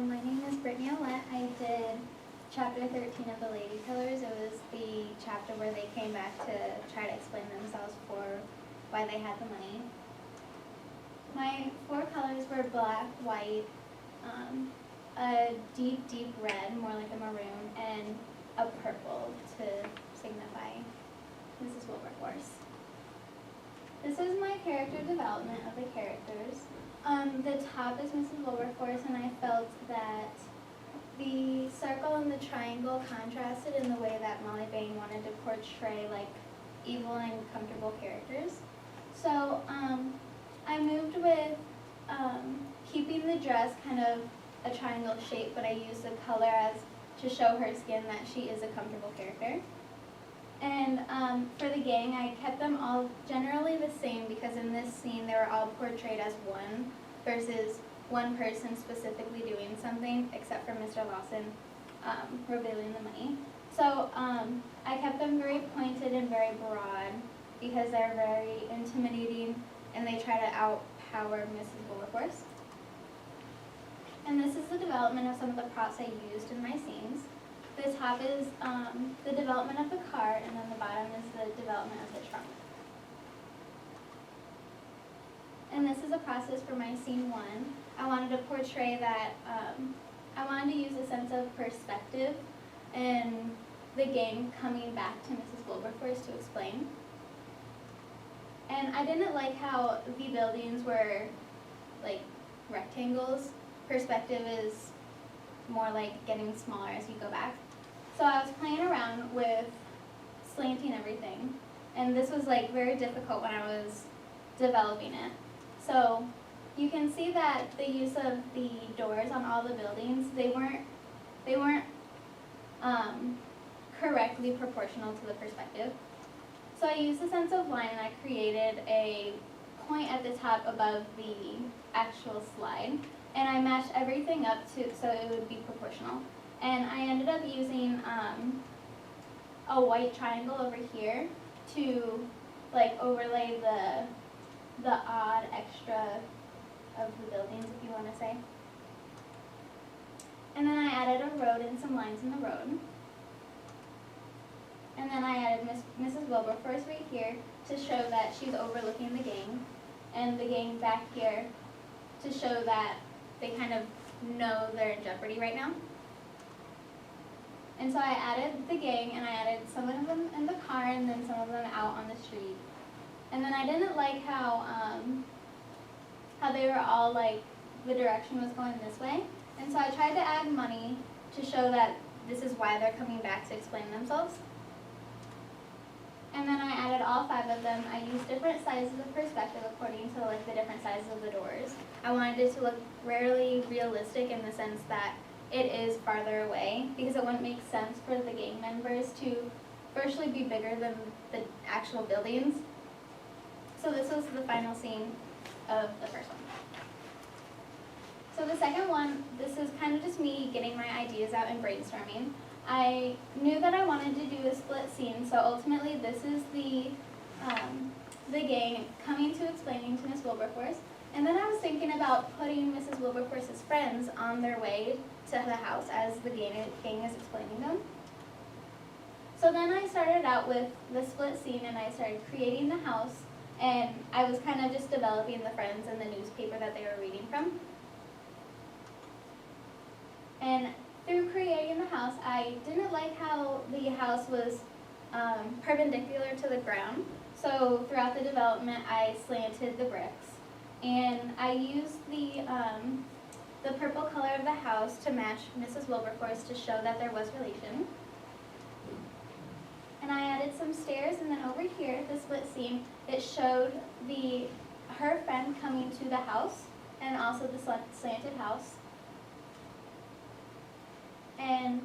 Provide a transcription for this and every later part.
My name is Brittany Ouellette. I did chapter 13 of the Lady Killers. It was the chapter where they came back to try to explain themselves for why they had the money. My four colors were black, white, a deep, deep red, more like a maroon, and a purple to signify Mrs. Wilberforce. This is my character development of the characters. The top is Mrs. Wilberforce, and I felt that the circle and the triangle contrasted in the way that Molly Bain wanted to portray like evil and comfortable characters. So I moved with keeping the dress kind of a triangle shape, but I used the color as to show her skin that she is a comfortable character. And for the gang, I kept them all generally the same because in this scene they were all portrayed as one versus one person specifically doing something, except for Mr. Lawson revealing the money. So I kept them very pointed and very broad because they're very intimidating and they try to outpower Mrs. Wilberforce. And this is the development of some of the props I used in my scenes. The top is the development of the car, and then the bottom is the development of the trunk. And this is a process for my scene 1. I wanted to portray that, I wanted to use a sense of perspective and the gang coming back to Mrs. Wilberforce to explain. And I didn't like how the buildings were like rectangles. Perspective is more like getting smaller as you go back. So I was playing around with slanting everything, and this was like very difficult when I was developing it. So you can see that the use of the doors on all the buildings, they weren't correctly proportional to the perspective. So I used a sense of line and I created a point at the top above the actual slide. And I matched everything up so it would be proportional. And I ended up using a white triangle over here to like overlay the odd extra of the buildings, if you want to say. And then I added a road and some lines in the road. And then I added Mrs. Wilberforce right here to show that she's overlooking the gang, and the gang back here to show that they kind of know they're in jeopardy right now. And so I added the gang, and I added some of them in the car and then some of them out on the street. And then I didn't like how they were all like, the direction was going this way. And so I tried to add money to show that this is why they're coming back to explain themselves. And then I added all 5 of them. I used different sizes of perspective according to like the different sizes of the doors. I wanted it to look rarely realistic in the sense that it is farther away, because it wouldn't make sense for the gang members to firstly be bigger than the actual buildings. So this was the final scene of the first one. So the second one, this is kind of just me getting my ideas out and brainstorming. I knew that I wanted to do a split scene, so ultimately this is the gang coming to explaining to Miss Wilberforce. And then I was thinking about putting Mrs. Wilberforce's friends on their way to the house as the gang is explaining them. So then I started out with the split scene and I started creating the house, and I was kind of just developing the friends and the newspaper that they were reading from. And through creating the house, I didn't like how the house was perpendicular to the ground. So throughout the development, I slanted the bricks. And I used the purple color of the house to match Mrs. Wilberforce to show that there was relation. And I added some stairs, and then over here, the split scene, it showed her friend coming to the house and also the slanted house. And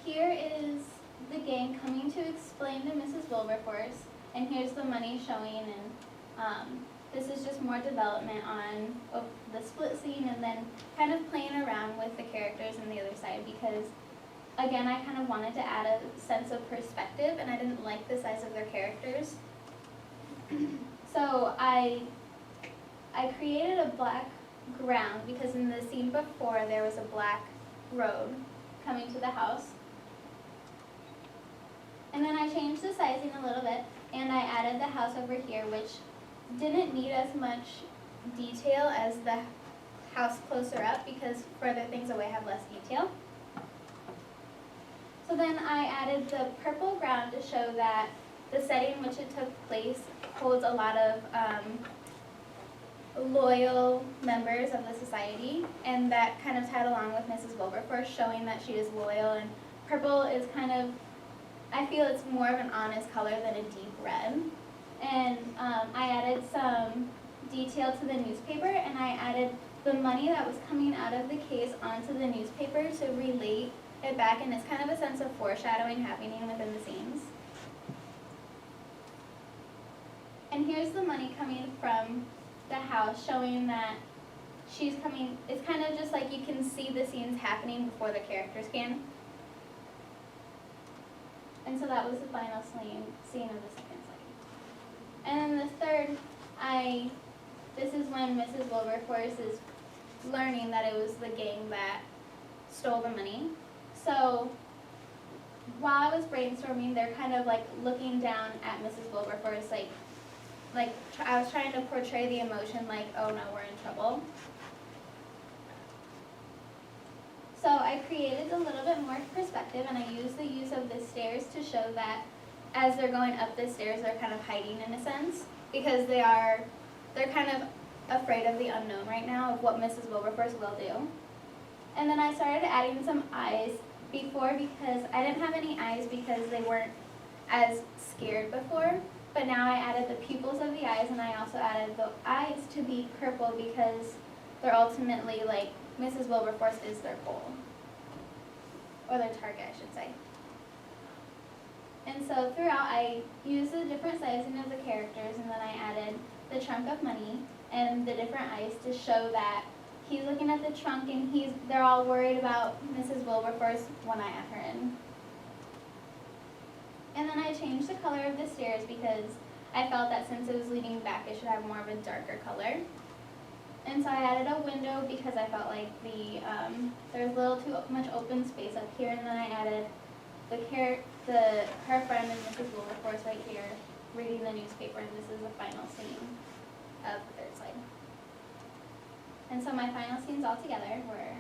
here is the gang coming to explain to Mrs. Wilberforce, and here's the money showing, and this is just more development on the split scene and then kind of playing around with the characters on the other side because, again, I kind of wanted to add a sense of perspective, and I didn't like the size of their characters. So I created a black ground, because in the scene before there was a black road coming to the house. And then I changed the sizing a little bit, and I added the house over here, which didn't need as much detail as the house closer up, because further things away have less detail. So then I added the purple ground to show that the setting in which it took place holds a lot of loyal members of the society, and that kind of tied along with Mrs. Wilberforce, showing that she is loyal, and purple is kind of, I feel it's more of an honest color than a deep red. And I added some detail to the newspaper, and I added the money that was coming out of the case onto the newspaper to relate it back, and it's kind of a sense of foreshadowing happening within the scenes. And here's the money coming from the house, showing that she's coming. It's kind of just like you can see the scenes happening before the characters can. And so that was the final scene of the second slide. And then the third, this is when Mrs. Wilberforce is learning that it was the gang that stole the money. So while I was brainstorming, they're kind of like looking down at Mrs. Wilberforce, like I was trying to portray the emotion like, oh no, we're in trouble. So I created a little bit more perspective, and I used the use of the stairs to show that as they're going up the stairs, they're kind of hiding in a sense, because they're kind of afraid of the unknown right now of what Mrs. Wilberforce will do. And then I started adding some eyes before, because I didn't have any eyes because they weren't as scared before. But now I added the pupils of the eyes, and I also added the eyes to be purple because they're ultimately like Mrs. Wilberforce is their goal, or their target, I should say. And so throughout, I used the different sizing of the characters, and then I added the trunk of money and the different eyes to show that he's looking at the trunk, and they're all worried about Mrs. Wilberforce, one eye at her in. And then I changed the color of the stairs because I felt that since it was leading back, it should have more of a darker color. And so I added a window because I felt like there was a little too much open space up here, and then I added her friend and Mrs. Wilberforce right here reading the newspaper, and this is the final scene of the third slide. And so my final scenes all together were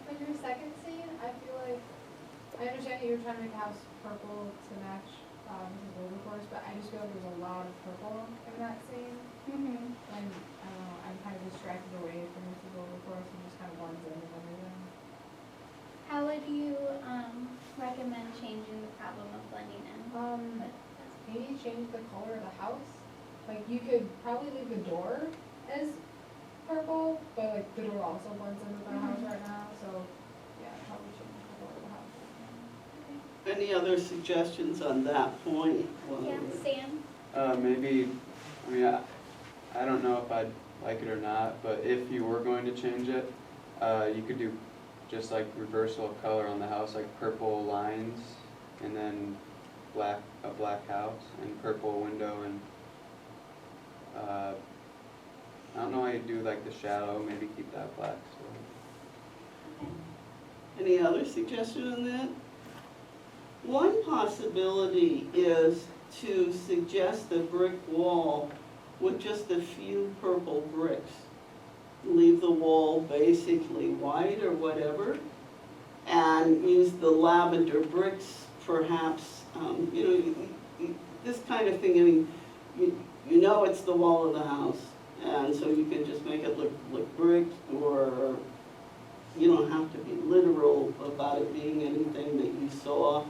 For your second scene, I feel like, I understand that you're trying to make the house purple to match Mrs. Wilberforce, but I just feel like there's a lot of purple in that scene. Mm-hmm. And I don't know, I'm kind of distracted away from Mrs. Wilberforce and just kind of blends in with everything. How would you recommend changing the problem of blending in? Maybe change the color of the house. Like, you could probably leave the door as purple, but like the door also blends in with our house right now, so yeah, probably change the color of the house. Any other suggestions on that point? Yeah, Sam? Maybe, I mean, I don't know if I'd like it or not, but if you were going to change it, you could do just like reversal of color on the house, like purple lines, and then a black house, and purple window, and I don't know how you do like the shadow, maybe keep that black. So. Any other suggestion on that? One possibility is to suggest a brick wall with just a few purple bricks. Leave the wall basically white or whatever, and use the lavender bricks perhaps, this kind of thing. I mean, you know it's the wall of the house, and so you can just make it look brick, or you don't have to be literal about it being anything that you saw.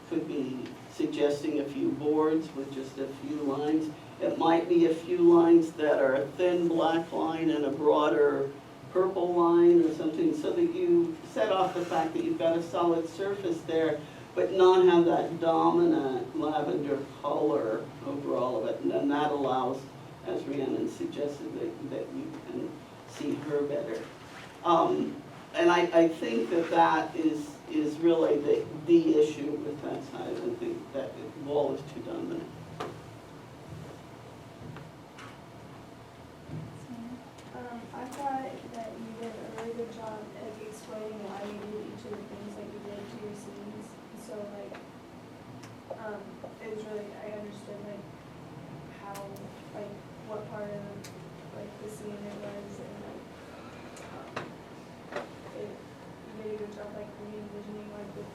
Could be suggesting a few boards with just a few lines. It might be a few lines that are a thin black line and a broader purple line or something, so that you set off the fact that you've got a solid surface there, but not have that dominant lavender color over all of it. And then that allows, as Rhiannon suggested, that you can see her better. And I think that is really the issue with that side. I think that wall is too dominant. I thought that you did a really good job at explaining why you did each of the things that you did to your scenes. So like, it was really, I understood like how, like what part of like the scene it was, and like, you did a good job like re-envisioning like with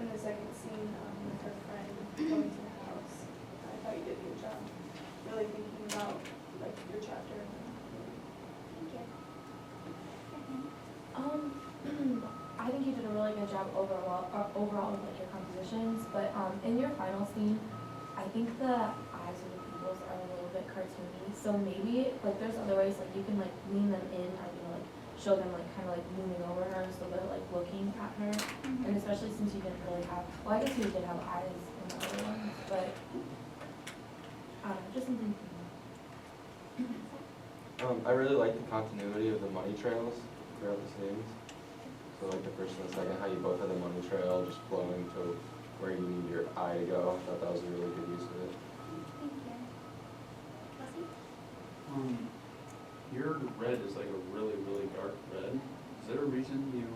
in the second scene, with her friend going to the house. I thought you did a good job really thinking about like your chapter. I think you did a really good job overall with like your compositions, but in your final scene, I think the eyes of the pupils are a little bit cartoony. So maybe like there's other ways like you can like lean them in, or you know like show them like kind of like moving over her so they're like looking at her. And especially since you didn't really have, well I guess you did have eyes in the other ones, but just something. I really like the continuity of the money trails throughout the scenes. So like the first and the second, how you both have the money trail just flowing to where you need your eye to go. I thought that was a really good use of it. Thank you. Kelsey? Your red is like a really, really dark red. Is there a reason you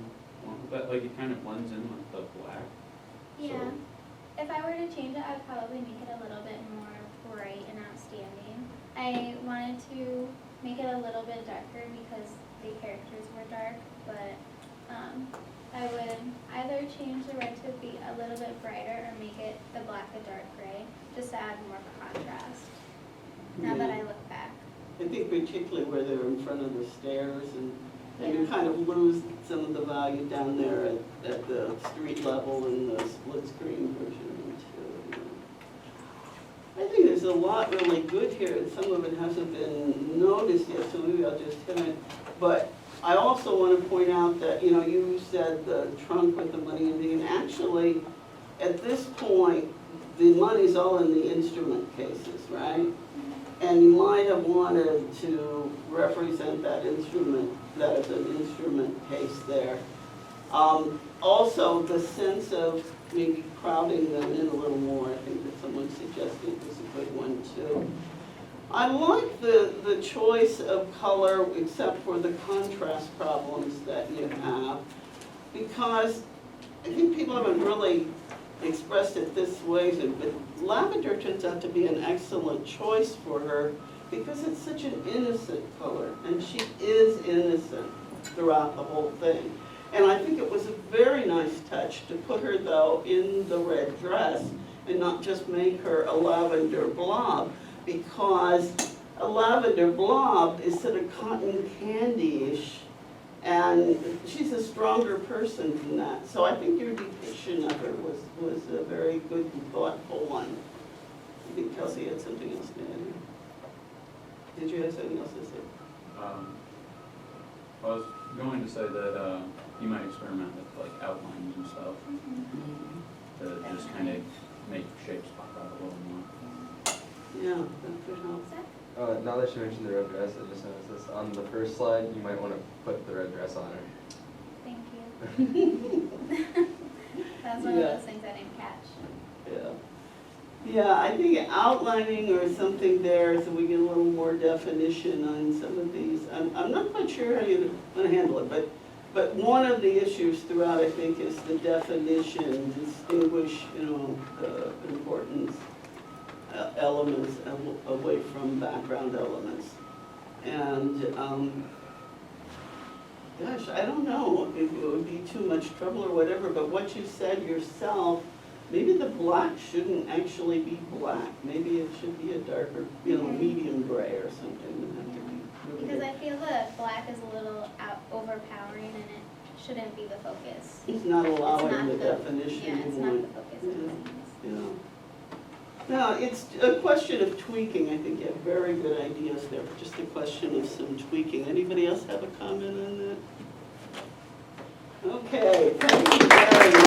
went with that? Like it kind of blends in with the black. Yeah. If I were to change it, I'd probably make it a little bit more bright and outstanding. I wanted to make it a little bit darker because the characters were dark, but I would either change the red to be a little bit brighter or make it the black a dark gray, just to add more contrast, now that I look back. I think particularly where they're in front of the stairs and you Yeah. kind of lose some of the value down there at the street level in the split screen version too. I think there's a lot really good here, and some of it hasn't been noticed yet, so maybe I'll just hit it. But I also want to point out that, you know, you said the trunk with the money in it, and actually, at this point, the money's all in the instrument cases, right? And you might have wanted to represent that instrument, that is an instrument case there. Also, the sense of maybe crowding them in a little more, I think that someone suggested was a good one too. I like the choice of color except for the contrast problems that you have, because I think people haven't really expressed it this way, but lavender turns out to be an excellent choice for her because it's such an innocent color, and she is innocent throughout the whole thing. And I think it was a very nice touch to put her, though, in the red dress and not just make her a lavender blob, because a lavender blob is sort of cotton candy-ish, and she's a stronger person than that. So I think your depiction of her was a very good and thoughtful one. I think Kelsey had something else to add. Did you have something else to say? I was going to say that you might experiment with like outlines and stuff to just kind of make shapes pop out a little more. Yeah, that could help. Now that you mentioned the red dress, I just noticed this. On the first slide, you might want to put the red dress on her. Thank you. That's one of Yeah. those things I didn't catch. Yeah. Yeah, I think outlining or something there so we get a little more definition on some of these. I'm not quite sure how you're going to handle it, but one of the issues throughout, I think, is the definition, distinguish, you know, the important elements away from background elements. And gosh, I don't know if it would be too much trouble or whatever, but what you said yourself, maybe the black shouldn't actually be black. Maybe it should be a darker, you know, medium gray or something. It would have to be really Because I feel the black is a little overpowering and it shouldn't be the focus. It's not allowing It's not the definition Yeah, you it's not want. the focus of the Yeah. scenes. Yeah. Now, it's a question of tweaking. I think you have very good ideas there, just a question of some tweaking. Anybody else have a comment on that? Okay, thank you.